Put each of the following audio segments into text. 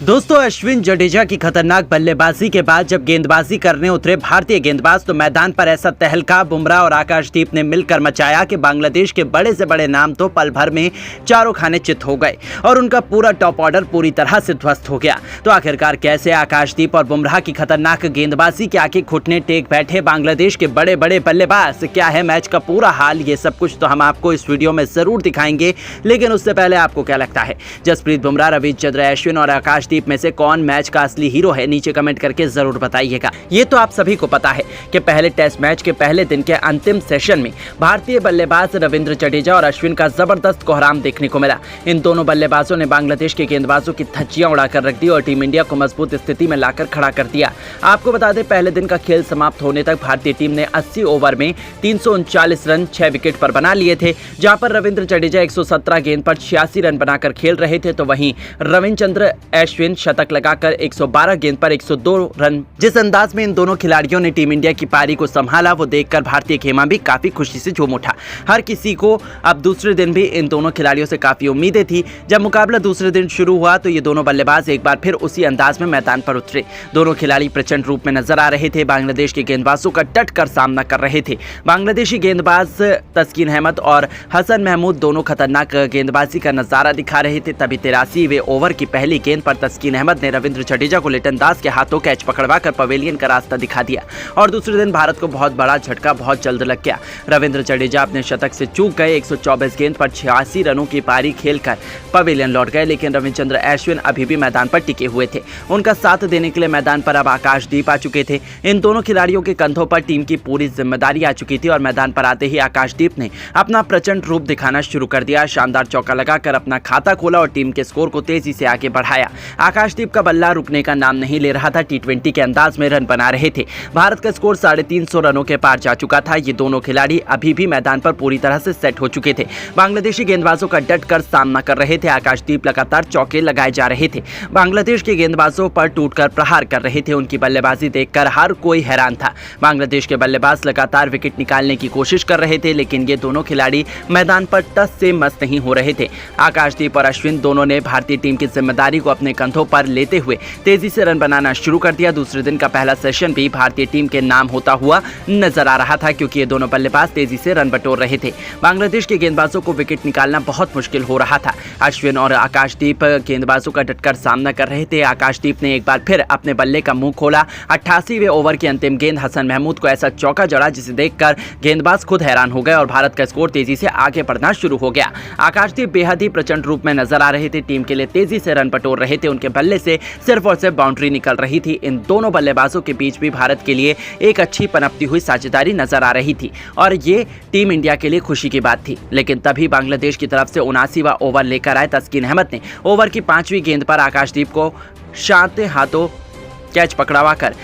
दोस्तों, अश्विन जडेजा की खतरनाक बल्लेबाजी के बाद जब गेंदबाजी करने उतरे भारतीय गेंदबाज तो मैदान पर ऐसा तहलका बुमराह और आकाशदीप ने मिलकर मचाया कि बांग्लादेश के बड़े से बड़े नाम तो पल भर में चारों खाने चित हो गए और उनका पूरा टॉप ऑर्डर पूरी तरह से ध्वस्त हो गया। तो आखिरकार कैसे आकाशदीप और बुमराह की खतरनाक गेंदबाजी के आगे घुटने टेक बैठे बांग्लादेश के बड़े बड़े बल्लेबाज, क्या है मैच का पूरा हाल, ये सब कुछ तो हम आपको इस वीडियो में जरूर दिखाएंगे। लेकिन उससे पहले आपको क्या लगता है, जसप्रीत बुमराह, रविचंद्रन अश्विन और आकाशदीप में से कौन मैच का असली हीरो है? नीचे कमेंट करके जरूर बताइएगा। ये तो आप सभी को पता है कि पहले टेस्ट मैच के पहले दिन के अंतिम सेशन में भारतीय बल्लेबाज रविंद्र जडेजा और अश्विन का जबरदस्त कोहराम देखने को मिला। इन दोनों बल्लेबाजों ने बांग्लादेश के गेंदबाजों की धज्जियां उड़ाकर रख दी और टीम इंडिया को मजबूत स्थिति में लाकर खड़ा कर दिया। आपको बता दें, पहले दिन का खेल समाप्त होने तक भारतीय टीम ने 80 ओवर में 339 रन 6 विकेट पर बना लिए थे, जहां पर रविंद्र जडेजा 117 गेंद पर 86 रन बनाकर खेल रहे थे, तो वहीं रविचंद्रन अश्विन शतक लगाकर 112 गेंद पर 102 रन। जिस अंदाज में इन दोनों खिलाड़ियों ने टीम इंडिया की पारी को संभाला, वो देखकर भारतीय खेमा भी काफी खुशी से झूम उठा। हर किसी को अब दूसरे दिन भी इन दोनों खिलाड़ियों से काफी उम्मीदें थी। जब मुकाबला दूसरे दिन शुरू हुआ तो ये दोनों बल्लेबाज एक बार फिर उसी अंदाज में मैदान पर उतरे। दोनों खिलाड़ी प्रचंड रूप में नजर आ रहे थे, बांग्लादेश के गेंदबाजों का डट कर सामना कर रहे थे। बांग्लादेशी गेंदबाज तस्कीन अहमद और हसन महमूद दोनों खतरनाक गेंदबाजी का नजारा दिखा रहे थे। तभी 83वें ओवर की पहली गेंद पर तस्कीन अहमद ने रविंद्र जडेजा को लिटन दास के हाथों कैच पकड़वाकर पवेलियन का रास्ता दिखा दिया और दूसरे दिन भारत को बहुत बड़ा झटका बहुत जल्द लग गया। रविंद्र जडेजा अपने शतक से चूक गए। 124 गेंद पर 86 रनों की पारी खेलकर पवेलियन लौट गए, लेकिन रविचंद्रन अश्विन अभी भी मैदान पर टिके हुए थे। उनका साथ देने के लिए मैदान पर अब आकाशदीप आ चुके थे। इन दोनों खिलाड़ियों के कंधों पर टीम की पूरी जिम्मेदारी आ चुकी थी और मैदान पर आते ही आकाशदीप ने अपना प्रचंड रूप दिखाना शुरू कर दिया। शानदार चौका लगाकर अपना खाता खोला और टीम के स्कोर को तेजी से आगे बढ़ाया। आकाशदीप का बल्ला रुकने का नाम नहीं ले रहा था। T20 के अंदाज में रन बना रहे थे। भारत का स्कोर 350 रनों के पार जा चुका था। ये दोनों खिलाड़ी अभी भी मैदान पर पूरी तरह से सेट हो चुके थे। बांग्लादेशी गेंदबाजों का डट कर सामना कर रहे थे। आकाशदीप लगातार चौके लगाए जा रहे थे। बांग्लादेश के गेंदबाजों पर टूटकर प्रहार कर रहे थे। उनकी बल्लेबाजी देखकर हर कोई हैरान था। बांग्लादेश के बल्लेबाज लगातार विकेट निकालने की कोशिश कर रहे थे, लेकिन ये दोनों खिलाड़ी मैदान पर टस से मस नहीं हो रहे थे। आकाशदीप और अश्विन दोनों ने भारतीय टीम की जिम्मेदारी को अपने कंधों पर लेते हुए तेजी से रन बनाना शुरू कर दिया। दूसरे दिन का पहला सेशन भी भारतीय टीम के नाम होता हुआ नजर आ रहा था, क्योंकि ये दोनों बल्लेबाज तेजी से रन बटोर रहे थे। बांग्लादेश के गेंदबाजों को विकेट निकालना बहुत मुश्किल हो रहा था। अश्विन और आकाशदीप गेंदबाजों का डटकर सामना कर रहे थे। आकाशदीप ने एक बार फिर अपने बल्ले का मुंह खोला। 88वें ओवर की अंतिम गेंद हसन महमूद को ऐसा चौका जड़ा जिसे देखकर गेंदबाज खुद हैरान हो गए और भारत का स्कोर तेजी से आगे बढ़ना शुरू हो गया। आकाशदीप बेहद ही प्रचंड रूप में नजर आ रहे थे। टीम के लिए तेजी से रन बटोर रहे थे। उनके बल्ले से सिर्फ और सिर्फ बाउंड्री निकल रही थी। इन दोनों बल्लेबाजों के बीच भी भारत के लिए एक अच्छी पनपती हुई साझेदारी नजर आ रही थी और ये टीम इंडिया के लिए खुशी की बात थी। लेकिन तभी बांग्लादेश की तरफ से 79वां ओवर लेकर आए तस्कीन अहमद ने ओवर की 5वीं गेंद पर आकाशदीप को शांत हाथों कैच पकड़वाकर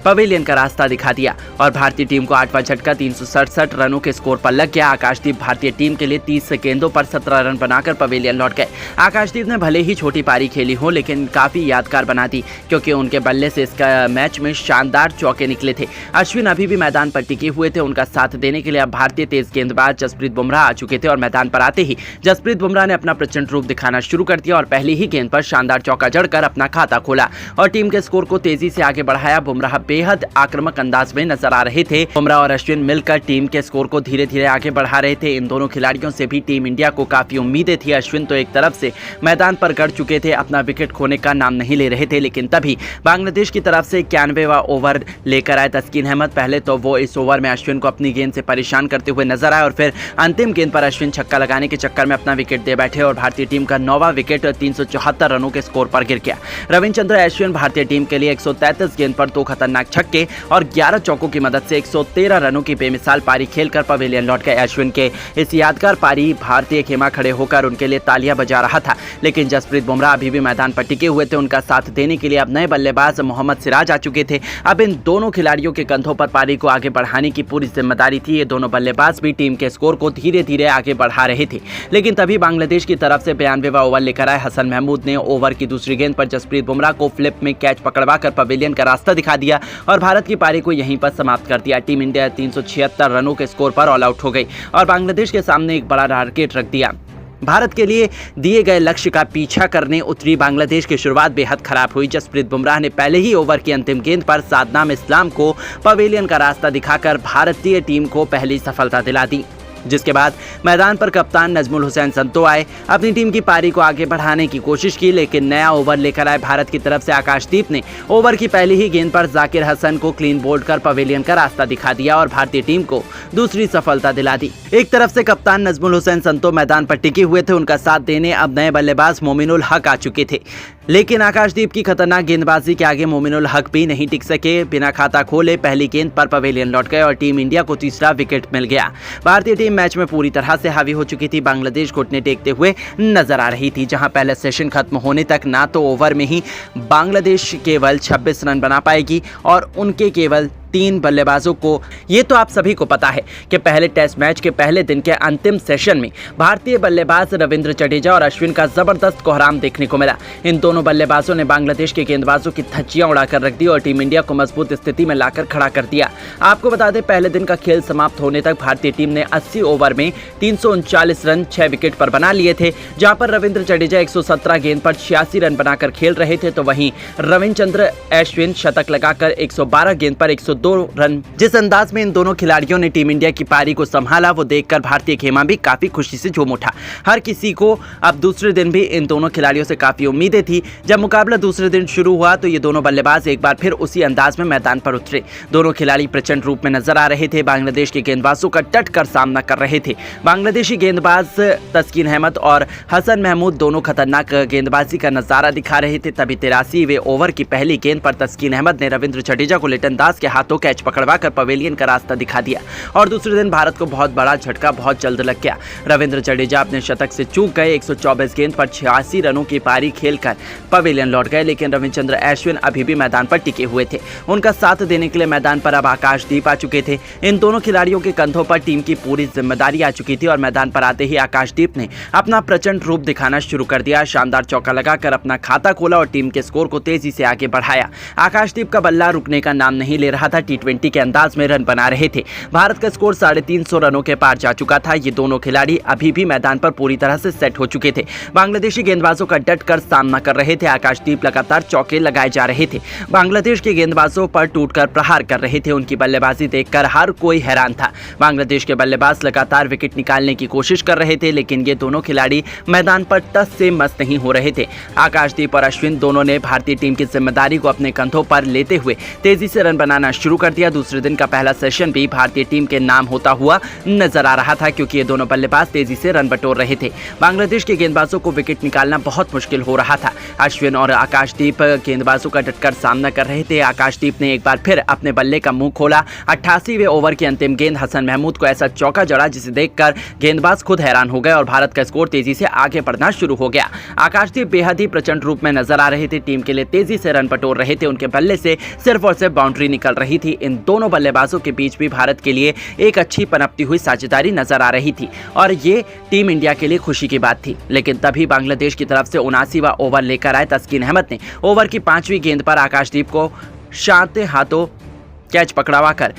पवेलियन का रास्ता दिखा दिया और भारतीय टीम को 8वां झटका 367 रनों के स्कोर पर लग गया। आकाशदीप भारतीय टीम के लिए 30 गेंदों पर 17 रन बनाकर पवेलियन लौट गए। आकाशदीप ने भले ही छोटी पारी खेली हो, लेकिन काफी यादगार बना दी, क्योंकि उनके बल्ले से इसका मैच में शानदार चौके निकले थे। अश्विन अभी भी मैदान पर टिके हुए थे। उनका साथ देने के लिए अब भारतीय तेज गेंदबाज जसप्रीत बुमराह आ चुके थे और मैदान पर आते ही जसप्रीत बुमराह ने अपना प्रचंड रूप दिखाना शुरू कर दिया और पहली ही गेंद पर शानदार चौका जड़कर अपना खाता खोला और टीम के स्कोर को तेजी से आगे बढ़ाया। बुमराह बेहद आक्रामक अंदाज में नजर आ रहे थे। बुमराह और अश्विन मिलकर टीम के स्कोर को धीरे धीरे आगे बढ़ा रहे थे। इन दोनों खिलाड़ियों से भी टीम इंडिया को काफी उम्मीदें थी। अश्विन तो एक तरफ से मैदान पर गड़ चुके थे, अपना विकेट खोने का नाम नहीं ले रहे थे, लेकिन तभी बांग्लादेश की तरफ से 91वां ओवर लेकर आए तस्कीन अहमद। पहले तो वो इस ओवर में अश्विन को अपनी गेंद से परेशान करते हुए नजर आए और फिर अंतिम गेंद पर अश्विन छक्का लगाने के चक्कर में अपना विकेट दे बैठे और भारतीय टीम का 9वां विकेट 374 रनों के स्कोर पर गिर गया। रविचंद्रन अश्विन भारतीय टीम के लिए 133 गेंद पर 2 खतरनाक छक्के और 11 चौकों की मदद से 113 रनों की बेमिसाल पारी खेलकर पवेलियन लौट गए। अश्विन के इस यादगार पारी भारतीय खेमा खड़े होकर उनके लिए तालियां बजा रहा था, लेकिन जसप्रीत बुमराह अभी भी मैदान पर टिके हुए थे। उनका साथ देने के लिए अब नए बल्लेबाज मोहम्मद सिराज आ चुके थे। अब इन दोनों खिलाड़ियों के कंधों पर पारी को आगे बढ़ाने की पूरी जिम्मेदारी थी। ये दोनों बल्लेबाज भी टीम के स्कोर को धीरे धीरे आगे बढ़ा रहे थे, लेकिन तभी बांग्लादेश की तरफ से 92वां ओवर लेकर आए हसन महमूद ने ओवर की दूसरी गेंद पर जसप्रीत बुमराह को फ्लिप में कैच पकड़वाकर पवेलियन का रास्ता दिखा दिया और भारत की पारी को यहीं पर समाप्त कर दिया। टीम इंडिया 376 रनों के स्कोर पर ऑल आउट हो गई और बांग्लादेश के सामने एक बड़ा टारगेट रख दिया। भारत के लिए दिए गए लक्ष्य का पीछा करने उतरी बांग्लादेश की शुरुआत बेहद खराब हुई। जसप्रीत बुमराह ने पहले ही ओवर की अंतिम गेंद पर सादनाम इस्लाम को पवेलियन का रास्ता दिखाकर भारतीय टीम को पहली सफलता दिला दी, जिसके बाद मैदान पर कप्तान नजमुल हुसैन संतो आए, अपनी टीम की पारी को आगे बढ़ाने की कोशिश की, लेकिन नया ओवर लेकर आए भारत की तरफ से आकाशदीप ने ओवर की पहली ही गेंद पर जाकिर हसन को क्लीन बोल्ड कर पवेलियन का रास्ता दिखा दिया और भारतीय टीम को दूसरी सफलता दिला दी। एक तरफ से कप्तान नजमुल हुसैन संतो मैदान पर टिके हुए थे, उनका साथ देने अब नए बल्लेबाज मोमिनुल हक आ चुके थे, लेकिन आकाशदीप की खतरनाक गेंदबाजी के आगे मोमिनुल हक भी नहीं टिक सके। बिना खाता खोले पहली गेंद पर पवेलियन लौट गए और टीम इंडिया को तीसरा विकेट मिल गया। भारतीय टीम मैच में पूरी तरह से हावी हो चुकी थी, बांग्लादेश घुटने टेकते हुए नजर आ रही थी। जहां पहले सेशन खत्म होने तक ना तो ओवर में ही बांग्लादेश केवल 26 रन बना पाएगी और उनके केवल 3 बल्लेबाजों को। ये तो आप सभी को पता है कि पहले टेस्ट मैच के पहले दिन के अंतिम सेशन में भारतीय बल्लेबाज रविंद्र जडेजा और अश्विन का जबरदस्त कोहराम देखने को मिला। इन दोनों बल्लेबाजों ने बांग्लादेश के गेंदबाजों की धज्जियां उड़ाकर रख दी और टीम इंडिया को मजबूत स्थिति में लाकर खड़ा कर दिया। आपको बता दें, पहले दिन का खेल समाप्त होने तक भारतीय टीम ने 80 ओवर में 339 रन 6 विकेट पर बना लिए थे। जहां पर रविंद्र जडेजा 117 गेंद पर 86 रन बनाकर खेल रहे थे, तो वहीं रविचंद्र अश्विन शतक लगाकर 112 गेंद पर 102 रन। जिस अंदाज में इन दोनों खिलाड़ियों ने टीम इंडिया की पारी को संभाला, वो देखकर भारतीय खेमा भी काफी खुशी से झूम उठा। हर किसी को अब दूसरे दिन भी इन दोनों खिलाड़ियों से काफी उम्मीदें थी। जब मुकाबला दूसरे दिन शुरू हुआ तो ये दोनों बल्लेबाज एक बार फिर उसी अंदाज में मैदान पर उतरे। दोनों खिलाड़ी प्रचंड रूप में नजर आ रहे थे, बांग्लादेश के गेंदबाजों का डट कर सामना कर रहे थे। बांग्लादेशी गेंदबाज तस्कीन अहमद और हसन महमूद दोनों खतरनाक गेंदबाजी का नजारा दिखा रहे थे। तभी 83वें ओवर की पहली गेंद पर तस्कीन अहमद ने रविंद्र जडेजा को लिटन दास के हाथों कैच पकड़वाकर पवेलियन का रास्ता दिखा दिया और दूसरे दिन भारत को बहुत बड़ा झटका बहुत जल्द लग गया। रविंद्र जडेजा अपने शतक से चूक गए। 124 गेंद पर 86 रनों की पारी खेलकर पवेलियन लौट गए, लेकिन रविचंद्र अश्विन अभी भी मैदान पर टिके हुए थे। उनका साथ देने के लिए मैदान पर अब आकाशदीप आ चुके थे। इन दोनों खिलाड़ियों के कंधों पर टीम की पूरी जिम्मेदारी आ चुकी थी और मैदान पर आते ही आकाशदीप ने अपना प्रचंड रूप दिखाना शुरू कर दिया। शानदार चौका लगाकर अपना खाता खोला और टीम के स्कोर को तेजी से आगे बढ़ाया। आकाशदीप का बल्ला रुकने का नाम नहीं ले रहा था। T20 के अंदाज में रन बना रहे थे। भारत का स्कोर 350 रनों के पार जा चुका था। ये दोनों खिलाड़ी अभी भी मैदान पर पूरी तरह से सेट हो चुके थे। बांग्लादेशी गेंदबाजों का डट कर सामना कर रहे थे। आकाशदीप लगातार चौके लगाए जा रहे थे। बांग्लादेश के गेंदबाजों पर टूटकर प्रहार कर रहे थे। उनकी बल्लेबाजी देखकर हर कोई हैरान था। बांग्लादेश के बल्लेबाज लगातार विकेट निकालने की कोशिश कर रहे थे, लेकिन ये दोनों खिलाड़ी मैदान पर टस से मस नहीं हो रहे थे। आकाशदीप और अश्विन दोनों ने भारतीय टीम की जिम्मेदारी को अपने कंधों पर लेते हुए तेजी से रन बनाना शुरू कर दिया। दूसरे दिन का पहला सेशन भी भारतीय टीम के नाम होता हुआ नजर आ रहा था, क्योंकि ये दोनों बल्लेबाज तेजी से रन बटोर रहे थे। बांग्लादेश के गेंदबाजों को विकेट निकालना बहुत मुश्किल हो रहा था। अश्विन और आकाशदीप गेंदबाजों का डटकर सामना कर रहे थे। आकाशदीप ने एक बार फिर अपने बल्ले का मुंह खोला। 88वें ओवर की अंतिम गेंद हसन महमूद को ऐसा चौका जड़ा जिसे देखकर गेंदबाज खुद हैरान हो गए और भारत का स्कोर तेजी से आगे बढ़ना शुरू हो गया। आकाशदीप बेहद ही प्रचंड रूप में नजर आ रहे थे। टीम के लिए तेजी से रन बटोर रहे थे। उनके बल्ले से सिर्फ और सिर्फ बाउंड्री निकल रही थी। इन दोनों बल्लेबाजों के बीच भी भारत के लिए एक अच्छी पनपती हुई साझेदारी नजर आ रही थी और ये टीम इंडिया के लिए खुशी की बात थी। लेकिन तभी बांग्लादेश की तरफ से 79वां ओवर लेकर आए तस्कीन अहमद ने ओवर की 5वीं गेंद पर आकाशदीप को शांत हाथों कैच पकड़वाकर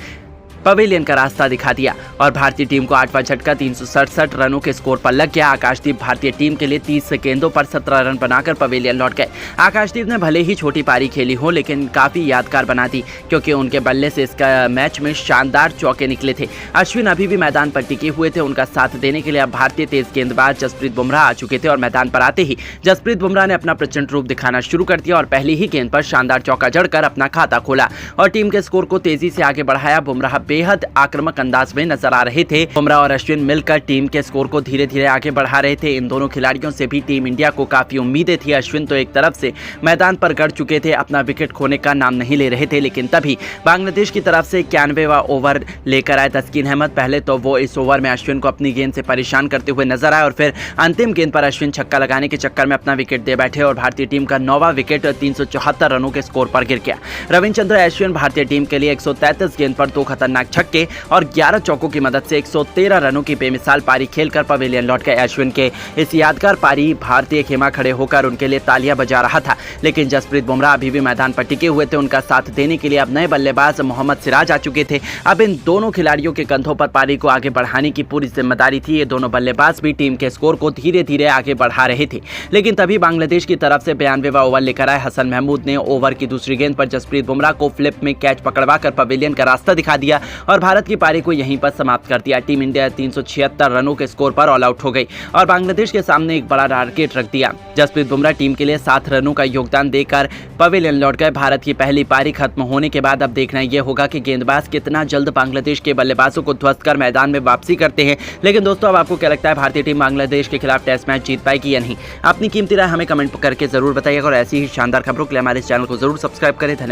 पवेलियन का रास्ता दिखा दिया और भारतीय टीम को 8वां झटका 367 रनों के स्कोर पर लग गया। आकाशदीप भारतीय टीम के लिए 30 गेंदों पर 17 रन बनाकर पवेलियन लौट गए। आकाशदीप ने भले ही छोटी पारी खेली हो, लेकिन काफी यादगार बना दी, क्योंकि उनके बल्ले से इसका मैच में शानदार चौके निकले थे। अश्विन अभी भी मैदान पर टिके हुए थे। उनका साथ देने के लिए अब भारतीय तेज गेंदबाज जसप्रीत बुमराह आ चुके थे और मैदान पर आते ही जसप्रीत बुमराह ने अपना प्रचंड रूप दिखाना शुरू कर दिया और पहली ही गेंद पर शानदार चौका जड़कर अपना खाता खोला और टीम के स्कोर को तेजी से आगे बढ़ाया। बुमराह बेहद आक्रामक अंदाज में नजर आ रहे थे। बुमराह और अश्विन मिलकर टीम के स्कोर को धीरे धीरे आगे बढ़ा रहे थे। इन दोनों खिलाड़ियों से भी टीम इंडिया को काफी उम्मीदें थी। अश्विन तो एक तरफ से मैदान पर गड़ चुके थे, अपना विकेट खोने का नाम नहीं ले रहे थे, लेकिन तभी बांग्लादेश की तरफ से 91वां ओवर लेकर आए तस्कीन अहमद। पहले तो वो इस ओवर में अश्विन को अपनी गेंद से परेशान करते हुए नजर आए और फिर अंतिम गेंद पर अश्विन छक्का लगाने के चक्कर में अपना विकेट दे बैठे और भारतीय टीम का 9वां विकेट 374 रनों के स्कोर पर गिर गया। रविचंद्र अश्विन भारतीय टीम के लिए 133 गेंद पर 2 खतरनाक खतरनाक छक्के और 11 चौकों की मदद से 113 रनों की बेमिसाल पारी खेलकर पवेलियन लौट गए। अश्विन के इस यादगार पारी भारतीय खेमा खड़े होकर उनके लिए तालियां बजा रहा था, लेकिन जसप्रीत बुमराह अभी भी मैदान पर टिके हुए थे। उनका साथ देने के लिए अब नए बल्लेबाज मोहम्मद सिराज आ चुके थे। अब इन दोनों खिलाड़ियों के कंधों पर पारी को आगे बढ़ाने की पूरी जिम्मेदारी थी। ये दोनों बल्लेबाज भी टीम के स्कोर को धीरे धीरे आगे बढ़ा रहे थे, लेकिन तभी बांग्लादेश की तरफ से 92वां ओवर लेकर आए हसन महमूद ने ओवर की दूसरी गेंद पर जसप्रीत बुमराह को फ्लिप में कैच पकड़वाकर पवेलियन का रास्ता दिखा दिया और भारत की पारी को यहीं पर समाप्त कर दिया। टीम इंडिया 376 रनों के स्कोर पर ऑल आउट हो गई और बांग्लादेश के सामने एक बड़ा टारगेट रख दिया। जसप्रीत बुमराह टीम के लिए 7 रनों का योगदान देकर पवेलियन लौट गए। भारत की पहली पारी खत्म होने के बाद अब देखना यह होगा कि गेंदबाज कितना जल्द बांग्लादेश के बल्लेबाजों को ध्वस्त कर मैदान में वापसी करते हैं। लेकिन दोस्तों, अब आपको क्या लगता है, भारतीय टीम बांग्लादेश के खिलाफ टेस्ट मैच जीत पाएगी या नहीं? अपनी कीमती राय हमें कमेंट करके जरूर बताइएगा और ऐसी ही शानदार खबरों के लिए हमारे चैनल को जरूर सब्सक्राइब करें। धन्यवाद।